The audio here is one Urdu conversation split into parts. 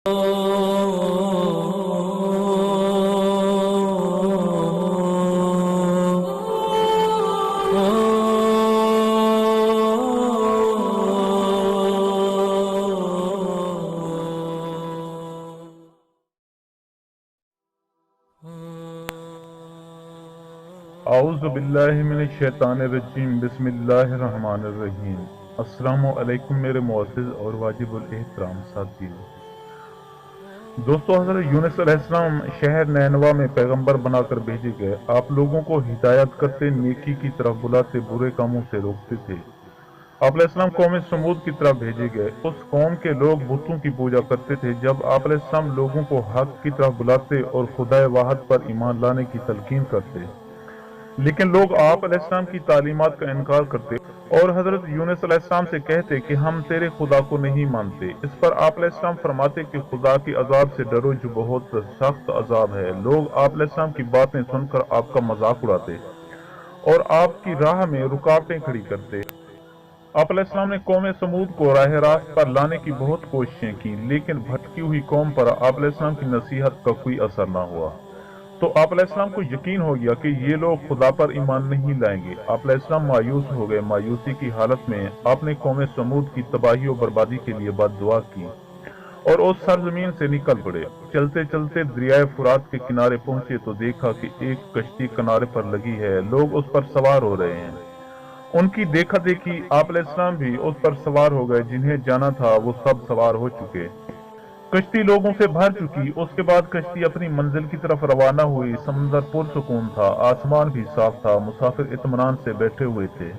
اعوذ باللہ من الشیطان الرجیم بسم اللہ الرحمن الرحیم۔ السلام علیکم میرے معزز اور واجب الاحترام ساتھیو۔ دوستو، حضرت یونس علیہ السلام شہر نینوا میں پیغمبر بنا کر بھیجے گئے۔ آپ لوگوں کو ہدایت کرتے، نیکی کی طرف بلاتے، برے کاموں سے روکتے تھے۔ آپ علیہ السلام قوم سمود کی طرف بھیجے گئے۔ اس قوم کے لوگ بتوں کی پوجا کرتے تھے۔ جب آپ علیہ السلام لوگوں کو حق کی طرف بلاتے اور خدا واحد پر ایمان لانے کی تلقین کرتے، لیکن لوگ آپ علیہ السلام کی تعلیمات کا انکار کرتے اور حضرت یونس علیہ السلام سے کہتے کہ ہم تیرے خدا کو نہیں مانتے۔ اس پر آپ علیہ السلام فرماتے کہ خدا کی عذاب سے ڈرو جو بہت سخت عذاب ہے۔ لوگ آپ علیہ السلام کی باتیں سن کر آپ کا مذاق اڑاتے اور آپ کی راہ میں رکاوٹیں کھڑی کرتے۔ آپ علیہ السلام نے قوم سمود کو راہ راست پر لانے کی بہت کوششیں کی، لیکن بھٹکی ہوئی قوم پر آپ علیہ السلام کی نصیحت کا کوئی اثر نہ ہوا۔ تو آپ علیہ السلام کو یقین ہو گیا کہ یہ لوگ خدا پر ایمان نہیں لائیں گے۔ آپ علیہ السلام مایوس ہو گئے۔ مایوسی کی حالت میں آپ نے قوم سمود کی تباہی و بربادی کے لیے بد دعا کی اور اس سرزمین سے نکل پڑے۔ چلتے چلتے دریائے فرات کے کنارے پہنچے تو دیکھا کہ ایک کشتی کنارے پر لگی ہے، لوگ اس پر سوار ہو رہے ہیں۔ ان کی دیکھا دیکھی آپ علیہ السلام بھی اس پر سوار ہو گئے۔ جنہیں جانا تھا وہ سب سوار ہو چکے۔ کشتی لوگوں سے بھر چکی۔ اس کے بعد کشتی اپنی منزل کی طرف روانہ ہوئی۔ سمندر پرسکون تھا، آسمان بھی صاف تھا، مسافر اطمینان سے بیٹھے ہوئے تھے۔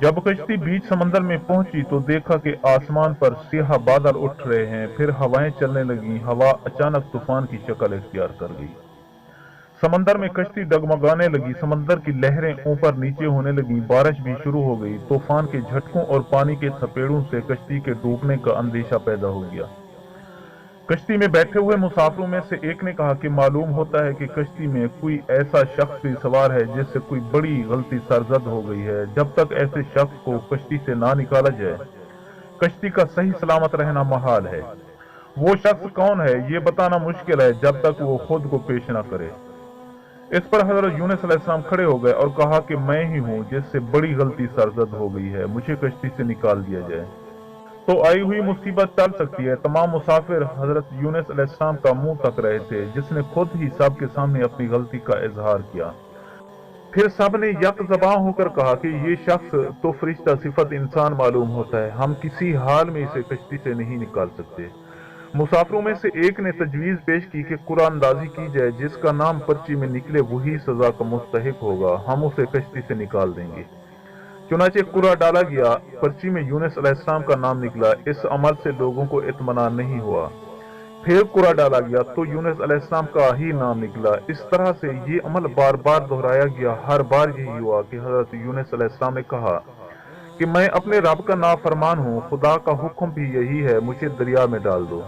جب کشتی بیچ سمندر میں پہنچی تو دیکھا کہ آسمان پر سیاہ بادل اٹھ رہے ہیں، پھر ہوائیں چلنے لگیں۔ ہوا اچانک طوفان کی شکل اختیار کر گئی۔ سمندر میں کشتی ڈگمگانے لگی، سمندر کی لہریں اوپر نیچے ہونے لگیں، بارش بھی شروع ہو گئی۔ طوفان کے جھٹکوں اور پانی کے تھپیڑوں سے کشتی کے ڈوبنے کا اندیشہ پیدا ہو گیا۔ کشتی میں بیٹھے ہوئے مسافروں میں سے ایک نے کہا کہ معلوم ہوتا ہے کہ کشتی میں کوئی ایسا شخص بھی سوار ہے جس سے کوئی بڑی غلطی سرزد ہو گئی ہے۔ جب تک ایسے شخص کو کشتی سے نہ نکالا جائے، کشتی کا صحیح سلامت رہنا محال ہے۔ وہ شخص کون ہے یہ بتانا مشکل ہے جب تک وہ خود کو پیش نہ کرے۔ اس پر حضرت یونس علیہ السلام کھڑے ہو گئے اور کہا کہ میں ہی ہوں جس سے بڑی غلطی سرزد ہو گئی ہے، مجھے کشتی سے نکال دیا جائے تو آئی ہوئی مصیبت ٹل سکتی ہے۔ تمام مسافر حضرت یونس علیہ السلام کا منہ تک رہے تھے، جس نے خود ہی سب کے سامنے اپنی غلطی کا اظہار کیا۔ پھر سب نے یک زباں ہو کر کہا کہ یہ شخص تو فرشتہ صفت انسان معلوم ہوتا ہے، ہم کسی حال میں اسے کشتی سے نہیں نکال سکتے۔ مسافروں میں سے ایک نے تجویز پیش کی کہ قرآن اندازی کی جائے، جس کا نام پرچی میں نکلے وہی سزا کا مستحق ہوگا، ہم اسے کشتی سے نکال دیں گے۔ چنانچہ قرعہ ڈالا گیا، پرچی میں یونس علیہ السلام کا نام نکلا۔ اس عمل سے لوگوں کو اطمینان نہیں ہوا۔ پھر قرعہ ڈالا گیا تو یونس علیہ السلام کا ہی نام نکلا۔ اس طرح سے یہ عمل بار بار دہرایا گیا۔ ہر بار یہی ہوا کہ حضرت یونس علیہ السلام نے کہا کہ میں اپنے رب کا نافرمان ہوں، خدا کا حکم بھی یہی ہے، مجھے دریا میں ڈال دو،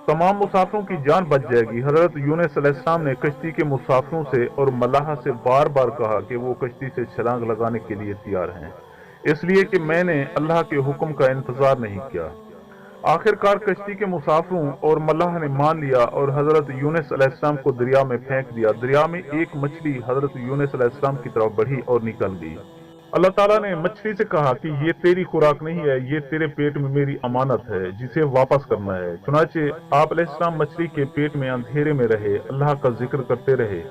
تمام مسافروں کی جان بچ جائے گی۔ حضرت یونس علیہ السلام نے کشتی کے مسافروں سے اور ملاح سے بار بار کہا کہ وہ کشتی سے چھلانگ لگانے کے لیے تیار ہیں، اس لیے کہ میں نے اللہ کے حکم کا انتظار نہیں کیا۔ آخر کار کشتی کے مسافروں اور ملاح نے مان لیا اور حضرت یونس علیہ السلام کو دریا میں پھینک دیا۔ دریا میں ایک مچھلی حضرت یونس علیہ السلام کی طرف بڑھی اور نکل گئی۔ اللہ تعالیٰ نے مچھلی سے کہا کہ یہ تیری خوراک نہیں ہے، یہ تیرے پیٹ میں میری امانت ہے جسے واپس کرنا ہے۔ چنانچہ آپ علیہ السلام مچھلی کے پیٹ میں اندھیرے میں رہے، اللہ کا ذکر کرتے رہے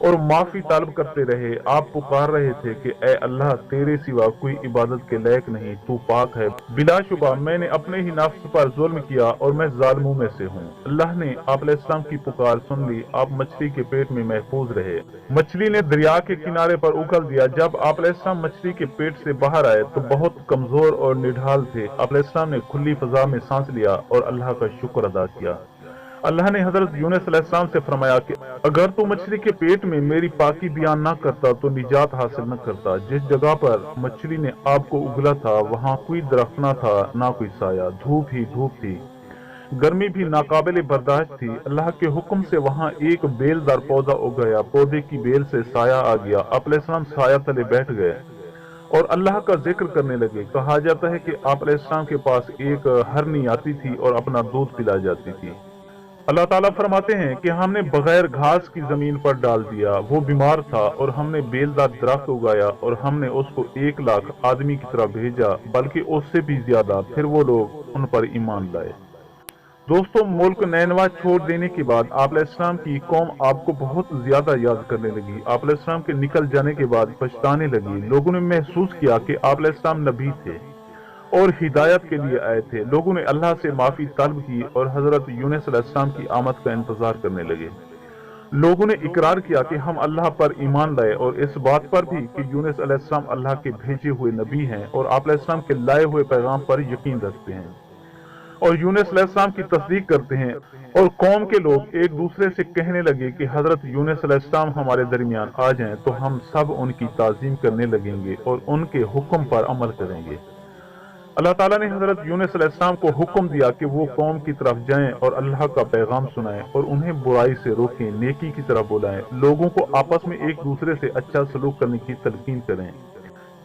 اور معافی طلب کرتے رہے۔ آپ پکار رہے تھے کہ اے اللہ، تیرے سوا کوئی عبادت کے لائق نہیں، تو پاک ہے۔ بلا شبہ میں نے اپنے ہی نفس پر ظلم کیا اور میں ظالموں میں سے ہوں۔ اللہ نے آپ علیہ السلام کی پکار سن لی۔ آپ مچھلی کے پیٹ میں محفوظ رہے۔ مچھلی نے دریا کے کنارے پر اگل دیا۔ جب آپ علیہ السلام مچھلی کے پیٹ سے باہر آئے تو بہت کمزور اور نڈھال تھے۔ آپ علیہ السلام نے کھلی فضا میں سانس لیا اور اللہ کا شکر ادا کیا۔ اللہ نے حضرت یونس علیہ السلام سے فرمایا کہ اگر تو مچھلی کے پیٹ میں میری پاکی بیان نہ کرتا تو نجات حاصل نہ کرتا۔ جس جگہ پر مچھلی نے آپ کو اگلا تھا وہاں کوئی درخت نہ تھا، نہ کوئی سایہ، دھوپ ہی دھوپ تھی، گرمی بھی ناقابل برداشت تھی۔ اللہ کے حکم سے وہاں ایک بیل دار پودا اگ گیا، پودے کی بیل سے سایہ آ گیا۔ آپ علیہ السلام سایہ تلے بیٹھ گئے اور اللہ کا ذکر کرنے لگے۔ کہا جاتا ہے کہ آپ علیہ السلام کے پاس ایک ہرنی آتی تھی اور اپنا دودھ پلا جاتی تھی۔ اللہ تعالیٰ فرماتے ہیں کہ ہم نے بغیر گھاس کی زمین پر ڈال دیا، وہ بیمار تھا اور ہم نے بیلدار درخت اگایا اور ہم نے اس کو 1,00,000 آدمی کی طرح بھیجا، بلکہ اس سے بھی زیادہ، پھر وہ لوگ ان پر ایمان لائے۔ دوستوں، ملک نینوا چھوڑ دینے کے بعد آپ علیہ السلام کی قوم آپ کو بہت زیادہ یاد کرنے لگی۔ آپ علیہ السلام کے نکل جانے کے بعد پچھتانے لگی۔ لوگوں نے محسوس کیا کہ آپ علیہ السلام نبی تھے اور ہدایت کے لیے آئے تھے۔ لوگوں نے اللہ سے معافی طلب کی اور حضرت یونس علیہ السلام کی آمد کا انتظار کرنے لگے۔ لوگوں نے اقرار کیا کہ ہم اللہ پر ایمان لائے اور اس بات پر بھی کہ یونس علیہ السلام اللہ کے بھیجے ہوئے نبی ہیں اور آپ علیہ السلام کے لائے ہوئے پیغام پر یقین رکھتے ہیں اور یونس علیہ السلام کی تصدیق کرتے ہیں۔ اور قوم کے لوگ ایک دوسرے سے کہنے لگے کہ حضرت یونس علیہ السلام ہمارے درمیان آ جائیں تو ہم سب ان کی تعظیم کرنے لگیں گے اور ان کے حکم پر عمل کریں گے۔ اللہ تعالیٰ نے حضرت یونس علیہ السلام کو حکم دیا کہ وہ قوم کی طرف جائیں اور اللہ کا پیغام سنائیں اور انہیں برائی سے روکیں، نیکی کی طرف بلائیں، لوگوں کو آپس میں ایک دوسرے سے اچھا سلوک کرنے کی تلقین کریں۔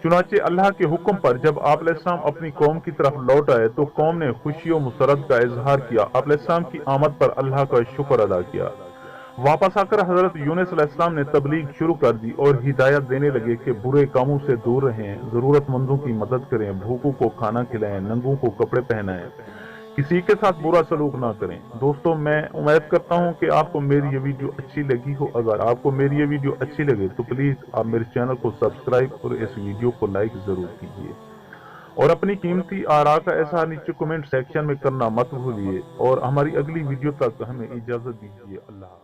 چنانچہ اللہ کے حکم پر جب آپ علیہ السلام اپنی قوم کی طرف لوٹ آئے تو قوم نے خوشی و مسرت کا اظہار کیا، آپ علیہ السلام کی آمد پر اللہ کا شکر ادا کیا۔ واپس آ کر حضرت یونس علیہ السلام نے تبلیغ شروع کر دی اور ہدایت دینے لگے کہ برے کاموں سے دور رہیں، ضرورت مندوں کی مدد کریں، بھوکوں کو کھانا کھلائیں، ننگوں کو کپڑے پہنائیں، کسی کے ساتھ برا سلوک نہ کریں۔ دوستوں، میں امید کرتا ہوں کہ آپ کو میری یہ ویڈیو اچھی لگی ہو۔ اگر آپ کو میری یہ ویڈیو اچھی لگے تو پلیز آپ میرے چینل کو سبسکرائب اور اس ویڈیو کو لائک ضرور کیجیے اور اپنی قیمتی آراء کا اظہار نیچے کمنٹ سیکشن میں کرنا مت بھولیے، اور ہماری اگلی ویڈیو تک ہمیں اجازت دیجیے۔ اللہ حافظ۔